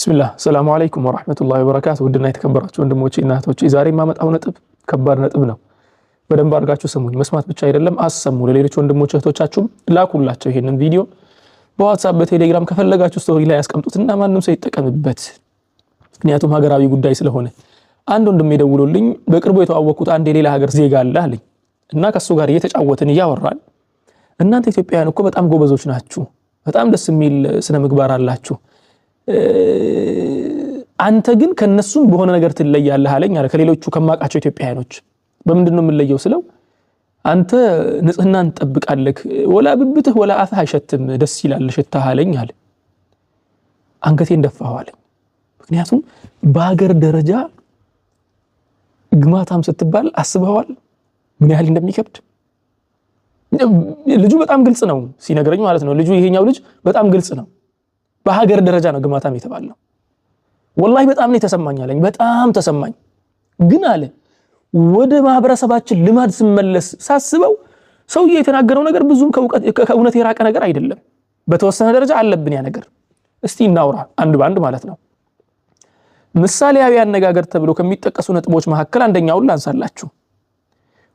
ቢስሚላህ ሰላሙ አለይኩም ወራህመቱላሂ ወበረካቱሁ። ውድና የተከበራችሁ ወንድሞቼ እና እህቶቼ ዛሬ የማመጣው ነጥብ ከባድ ነጥብ ነው። በደንብ አድርጋችሁ ስሙኝ። መስማት ብቻ አይደለም አሰሙ። ለሌሎች ወንድሞች እህቶቻችሁም ላኩላቸው ይሄንን ቪዲዮ በዋትስአፕ በቴሌግራም ከፈለጋችሁ ስቶሪ ላይ ያስቀምጡትና ማንንም ሰው ይጠቀምበት። ምክንያቱም ሀገራዊ ጉዳይ ስለሆነ አንድ ወንድም ደውሎልኝ በቅርቡ የተዋወቁት አንድ የሌላ ሀገር ዜጋ አለ አለኝ እና ከሱ ጋር እየተጫወትን እያወራን እናንተ ኢትዮጵያውያን እኮ በጣም ጎበዞች ናችሁ፣ በጣም ደስ የሚል ስነ ምግባር አላችሁ፣ አንተ ግን ከነሱም በሆነ ነገር ትለያለህ አለኝ አለ። ከሌሎቹ ከማቃቸው ኢትዮጵያውያኖች በምንድነው የምለየው ስለው አንተ ንጽህናን ትጠብቃለህ፣ ወላ ብብትህ ወላ አፍህ አይሸትም፣ ደስ ይላል ሽታህ አለኝ አለ። አንገቴን ደፋሁ አለኝ። ምክንያቱም በሀገር ደረጃ ግማታም ስትባል አስበዋል ምን ያህል እንደሚከብድ። ልጁ በጣም ግልጽ ነው ሲነግረኝ ማለት ነው። ልጁ ይሄኛው ልጅ በጣም ግልጽ ነው። በሀገር ደረጃ ነው ግማታም የተባለው። ወላሂ በጣም ነው የተሰማኝ አለኝ። በጣም ተሰማኝ። ግን አለ ወደ ማህበረሰባችን ልማድ ስመለስ ሳስበው ሰውዬ የተናገረው ነገር ብዙም ከእውነት የራቀ ነገር አይደለም። በተወሰነ ደረጃ አለብን ያ ነገር። እስቲ እናውራ አንድ ባንድ ማለት ነው። ምሳሌያዊ አነጋገር ተብሎ ከሚጠቀሱ ነጥቦች መካከል አንደኛውን ላንሳላችሁ።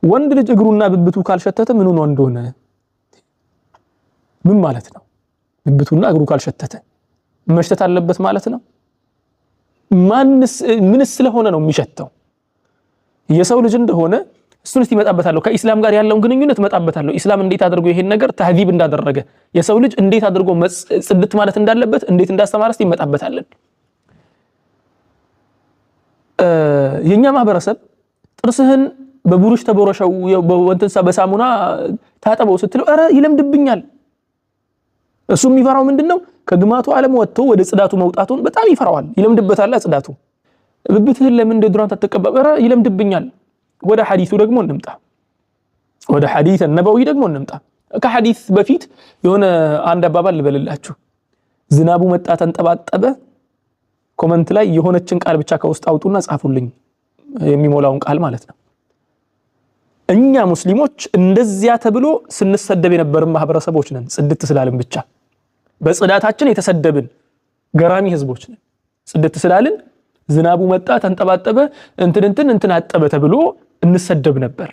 ወንድ ልጅ እግሩና ብብቱ ካልሸተተ ምን ሆኖ እንደሆነ ምን ማለት ነው? ብብቱና እግሩ ካልሸተተ መሽተት አለበት ማለት ነው? ምንስ ስለሆነ ነው የሚሸተው? የሰው ልጅ እንደሆነ እሱን እስቲ መጣበታለሁ። ከኢስላም ጋር ያለውን ግንኙነት መጣበታለሁ። ኢስላም እንዴት አድርጎ ይሄን ነገር ተህዚብ እንዳደረገ የሰው ልጅ እንዴት አድርጎ ጽድት ማለት እንዳለበት እንዴት እንዳስተማረ እስቲ መጣበታለን። የኛ ማህበረሰብ ጥርስህን በቡሩሽ ተቦረሸው ወንተንሳ በሳሙና ታጠበው ስትለው አረ ይለምድብኛል። እሱ የሚፈራው ምንድነው? ከግማቱ ዓለም ወጥቶ ወደ ጽዳቱ መውጣቱን በጣም ይፈራዋል። ይለምድበታል ጽዳቱ። ብብትህን ለምን ዶድራንት አትቀባም? አረ ይለምድብኛል። ወደ ሐዲሱ ደግሞ እንምጣ። ወደ ሐዲስ ነበዊ ደግሞ እንምጣ። ከሐዲስ በፊት የሆነ አንድ አባባል ልበልላችሁ። ዝናቡ መጣ ተንጠባጠበ። ኮሜንት ላይ የሆነችን ቃል ብቻ ከውስጥ አውጡና ጻፉልኝ፣ የሚሞላውን ቃል ማለት ነው። እኛ ሙስሊሞች እንደዚያ ተብሎ ስንሰደብ የነበርን ማህበረሰቦች ነን። ጽድት ስላልን ብቻ በጽዳታችን የተሰደብን ገራሚ ህዝቦች ነን። ጽድት ስላልን ዝናቡ መጣ ተንጠባጠበ እንትን አጠበ ተብሎ እንሰደብ ነበር።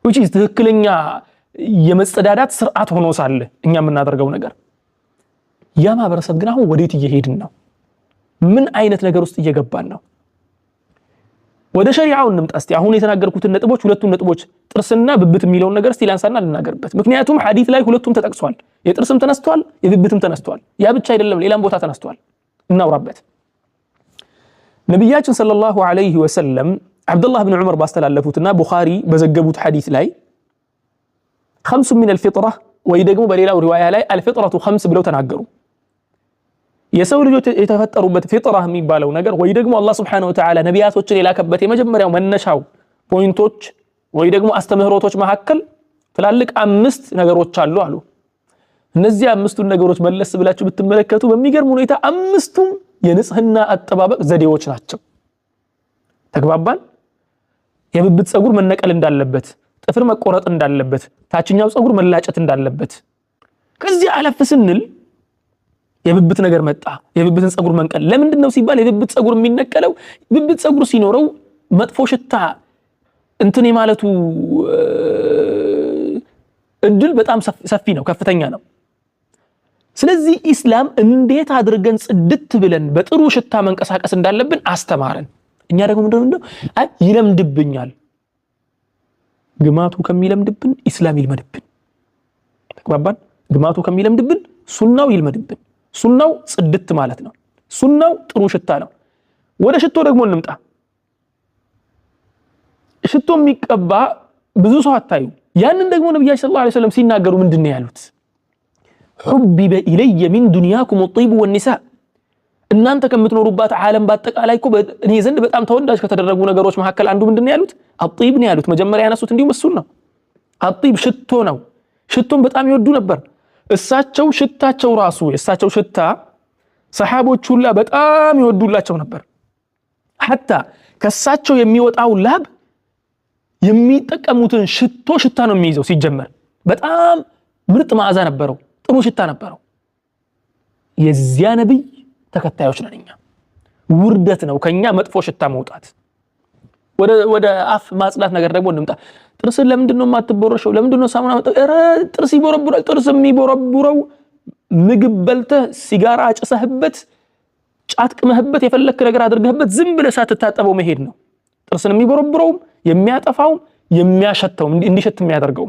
which is ትክክለኛ የመጸዳዳት ስርዓት ሆኖ ሳለ እኛ የምናደርገው ነገር። ያ ማህበረሰብ ግን አሁን ወዴት እየሄድን ነው? ምን አይነት ነገር ውስጥ እየገባን ነው? ወደ ሸሪዓው እንምጣ እስቲ። አሁን የተናገርኩትን ነጥቦች ሁለቱን ነጥቦች ጥርስና ብብት የሚለውን ነገር እስቲ ላንሳና ልናገርበት። ምክንያቱም ሐዲስ ላይ ሁለቱም ተጠቅሷል። የጥርስም ተነስቷል፣ የብብትም ተነስቷል። ያ ብቻ አይደለም ሌላም ቦታ ተነስቷል። እናውራበት። ነብያችን ሰለላሁ ዐለይሂ ወሰለም አብዱላህ ብን ዑመር ባስተላለፉትና ቡኻሪ በዘገቡት ሐዲስ ላይ خمس من الفطرة ወይ ደግሞ በሌላው ሪዋያ ላይ الفطرة خمس ብለው ተናገሩ። የሰው ልጆች የተፈጠሩበት ፊጥራ የሚባለው ነገር ወይ ደግሞ አላህ Subhanahu Wa Ta'ala ነቢያቶችን የላከበት የመጀመሪያው መነሻው ፖይንቶች ወይ ደግሞ አስተምህሮቶች መካከል ትላልቅ 5 ነገሮች አሉ አሉ። እነዚህ 5ቱን ነገሮች መለስ ብላችሁ ብትመለከቱ በሚገርም ሁኔታ 5ቱም የንጽህና አጠባበቅ ዘዴዎች ናቸው። ተግባባን? የብብት ጸጉር መነቀል እንዳለበት፣ ጥፍር መቆረጥ እንዳለበት፣ ታችኛው ጸጉር መላጨት እንዳለበት። ከዚህ አለፍ ስንል የብብት ነገር መጣ። የብብትን ጸጉር መንቀል ለምንድነው ሲባል የብብት ጸጉር የሚነቀለው ብብት ጸጉር ሲኖረው መጥፎ ሽታ እንትን የማለቱ እድል በጣም ሰፊ ነው፣ ከፍተኛ ነው። ስለዚህ ኢስላም እንዴት አድርገን ጽድት ብለን በጥሩ ሽታ መንቀሳቀስ እንዳለብን አስተማረን። እኛ ደግሞ ምንድነው ይለምድብኛል። ግማቱ ከሚለምድብን ኢስላም ይልመድብን። ተግባባን? ግማቱ ከሚለምድብን ሱናው ይልመድብን። ሱናው ጽድት ማለት ነው። ሱናው ጥሩ ሽታ ነው። ወደ ሽቶ ደግሞ እንምጣ። ሽቶ የሚቀባ ብዙ ሰው አታዩ። ያንን ደግሞ ነብያችን ሰለላሁ ዐለይሂ ወሰለም ሲናገሩ ምንድነው ያሉት? حبب إلي من دنياكم الطيب والنساء እናንተ ከምትኖሩባት ዓለም በአጠቃላይ እኮ እኔ ዘንድ በጣም ተወዳጅ ከተደረጉ ነገሮች መካከል አንዱ ምንድነው ያሉት? አጥይብ ነው ያሉት። መጀመሪያ ያነሱት እንዲሁ እሱን ነው። አጥይብ ሽቶ ነው። ሽቶን በጣም ይወዱ ነበር። እሳቸው ሽታቸው ራሱ የእሳቸው ሽታ ሰሃቦች ሁላ በጣም ይወዱላቸው ነበር። حتى ከእሳቸው የሚወጣው ላብ የሚጠቀሙትን ሽታ ነው የሚይዘው። ሲጀመር በጣም ምርጥ መዓዛ ነበረው፣ ጥሩ ሽታ ነበረው። የዚያ ነብይ ተከታዮች ነን እኛ። ውርደት ነው ከኛ መጥፎ ሽታ መውጣት። ወደ አፍ ማጽዳት ነገር ደግሞ እንምጣ። ጥርስን ለምንድነው የማትቦረሸው? ለምንድነው ሳሙና ኧረ ጥርስ ይቦረቡራል። ጥርስ የሚቦረቡረው ምግብ በልተህ ሲጋራ አጭሰህበት ጫት ቅመህበት የፈለክ ነገር አድርገህበት ዝም ብለህ ሳትታጠበው መሄድ ነው ጥርስን የሚቦረቡረው የሚያጠፋው የሚያሸተው እንዲሸት የሚያደርገው።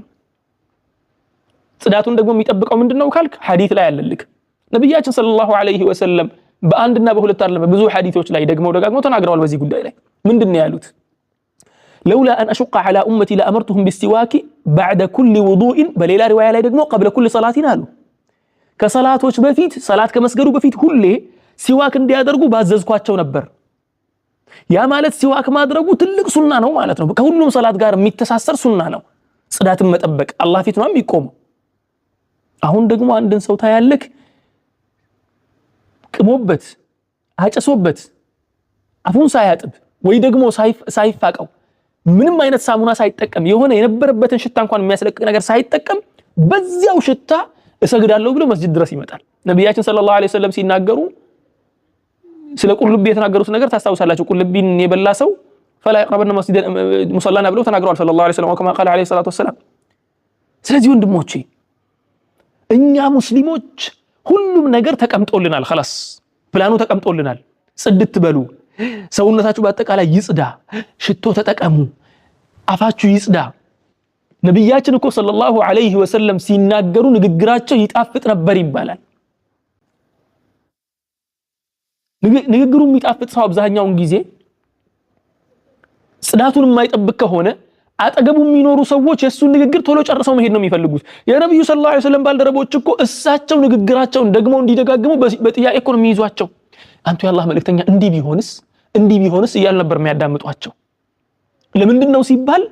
ጽዳቱን ደግሞ የሚጠብቀው ምንድነው ካልክ ሐዲስ ላይ አለልክ። ነብያችን ሰለላሁ ዐለይሂ ወሰለም በአንድና በሁለት አይደለም ብዙ ሐዲሶች ላይ ደጋግመው ተናግረዋል በዚህ ጉዳይ ላይ። ምንድነው ያሉት? ለውላ አን አሽቀ ዐላ ኡመቲ ለአመርቱሁም ቢስቲዋኪ በዕደ ኩሊ ውዱእን፣ በሌላ ሪዋያ ላይ ደግሞ ቀብለ ኩሊ ሰላቲን አሉ። ከሰላቶች በፊት ሰላት ከመስገዱ በፊት ሁሌ ሲዋክ እንዲያደርጉ ባዘዝኳቸው ነበር። ያ ማለት ሲዋክ ማድረጉ ትልቅ ሱና ነው ማለት ነው። ከሁሉም ሰላት ጋር የሚተሳሰር ሱና ነው። ጽዳትን መጠበቅ አላህ ፊት ነው የሚቆመው። አሁን ደግሞ አንድን ሰው ታያለክ ቅሞበት አጨሶበት አፉን ሳያጥብ ወይ ደግሞ ሳይፋቀው ምንም አይነት ሳሙና ሳይጠቀም የሆነ የነበረበትን ሽታ እንኳን የሚያስለቅቅ ነገር ሳይጠቀም በዚያው ሽታ እሰግዳለሁ ብሎ መስጂድ ድረስ ይመጣል። ነብያችን ሰለላሁ ዐለይሂ ወሰለም ሲናገሩ ስለ ቁልቢ የተናገሩት ነገር ታስታውሳላችሁ። ቁልቢን የበላ ሰው ፈላ ይቅረበና መስጂድ ሙሰላና ብለው ተናግረዋል ሰለላሁ ዐለይሂ ወሰለም ወከማ ቃል ዐለይሂ ሰላቱ ወሰለም። ስለዚህ ወንድሞቼ እኛ ሙስሊሞች ሁሉም ነገር ተቀምጦልናል። خلاص ፕላኑ ተቀምጦልናል። ጽድት በሉ፣ ሰውነታችሁ በአጠቃላይ ይጽዳ፣ ሽቶ ተጠቀሙ፣ አፋችሁ ይጽዳ። ነብያችን እኮ ሰለላሁ ዐለይሂ ወሰለም ሲናገሩ ንግግራቸው ይጣፍጥ ነበር ይባላል። ንግግሩ የሚጣፍጥ ሰው አብዛኛውን ጊዜ ጽዳቱን የማይጠብቅ ከሆነ አጠገቡ የሚኖሩ ሰዎች የሱን ንግግር ቶሎ ጨርሰው መሄድ ነው የሚፈልጉት። የነብዩ ሰለላሁ ዐለይሂ ወሰለም ባልደረቦች እኮ እሳቸው ንግግራቸውን ደግሞ እንዲደጋግሙ በጥያቄ እኮ ነው የሚይዟቸው። አንቱ የአላህ መልእክተኛ እንዲህ ቢሆንስ እያሉ ነበር የሚያዳምጧቸው። ለምንድነው ሲባል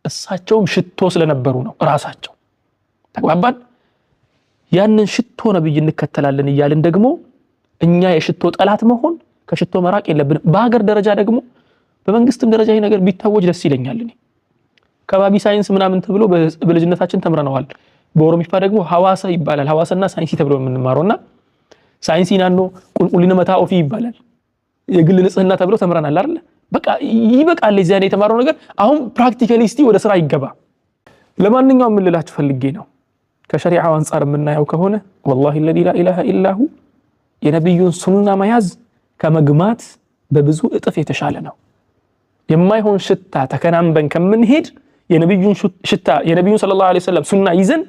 እሳቸውም ሽቶ ስለነበሩ ነው ራሳቸው። ተግባባን? ያንን ሽቶ ነብይ እንከተላለን እያልን ደግሞ እኛ የሽቶ ጠላት መሆን ከሽቶ መራቅ የለብንም። በሀገር ደረጃ ደግሞ በመንግስትም ደረጃ ይሄ ነገር ቢታወጅ ደስ ይለኛል። እኔ ከባቢ ሳይንስ ምናምን ተብሎ በልጅነታችን ተምረናል። በኦሮሚፋ ደግሞ ሐዋሳ ይባላል። ሐዋሳና ሳይንስ ተብሎ የምንማረውና ሳይንሲናኖ ቁልቁሊነ መታኦፊ ይባላል። የግል ንጽህና ተብሎ ተምረናል አይደል? በቃ ይበቃል። እዚያ ነው የተማረው ነገር አሁን ፕራክቲካሊስቲ ወደ ስራ ይገባ። ለማንኛውም ምን ልላችሁ ፈልጌ ነው ከሸሪዓው አንፃር የምናየው ከሆነ والله الذي لا اله الا هو የነብዩን ሱና መያዝ ከመግማት በብዙ እጥፍ የተሻለ ነው። የማይሆን ሽታ ተከናንበን ከምንሄድ የነብዩን ሽታ የነብዩን ሰለላሁ ዐለይሂ ወሰለም ሱና ይዘን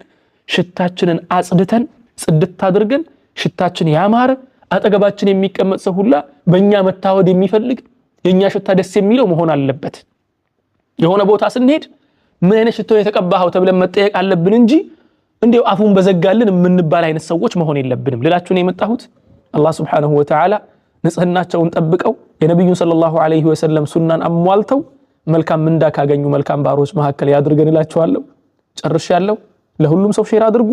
ሽታችንን አጽድተን ጽድት አድርገን ሽታችን ያማረ አጠገባችን የሚቀመጥ ሰው ሁላ በእኛ መታወድ የሚፈልግ የኛ ሽታ ደስ የሚለው መሆን አለበት። የሆነ ቦታ ስንሄድ ምን አይነት ሽቶ የተቀባኸው ተብለን መጠየቅ አለብን እንጂ እንዴው አፉን በዘጋልን የምንባል አይነት ሰዎች መሆን የለብንም። ልላችሁ ነው የመጣሁት። አላህ Subhanahu Wa Ta'ala ንጽህናቸውን ጠብቀው የነብዩን ሰለላሁ ዐለይሂ ወሰለም ሱናን አሟልተው መልካም ምንዳ ካገኙ መልካም ባሮች መካከል ያድርገን እላችኋለሁ። ጨርሻለሁ። ለሁሉም ሰው ሼር አድርጉ።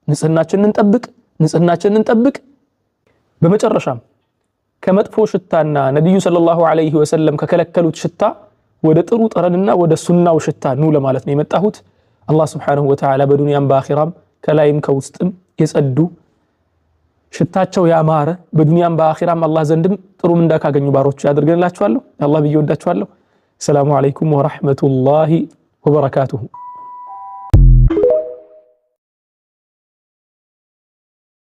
ንጽህናችንን እንጠብቅ። በመጨረሻም ከመጥፎ ሽታና ነብዩ ሰለላሁ ዐለይሂ ወሰለም ከከለከሉት ሽታ ወደ ጥሩ ጠረንና ወደ ሱናው ሽታ ኑ ለማለት ነው የመጣሁት። አላህ Subhanahu Wa Ta'ala በዱንያም በአኺራም ከላይም ከውስጥም የጸዱ ሽታቸው ያማረ በዱንያም በአኺራም አላህ ዘንድም ጥሩ ምንዳ ካገኙ ባሮች ያድርገንላችኋለሁ። አላህ ብዬ ወዳችኋለሁ። ሰላሙ አለይኩም ወራህመቱላሂ ወበረካቱሁ።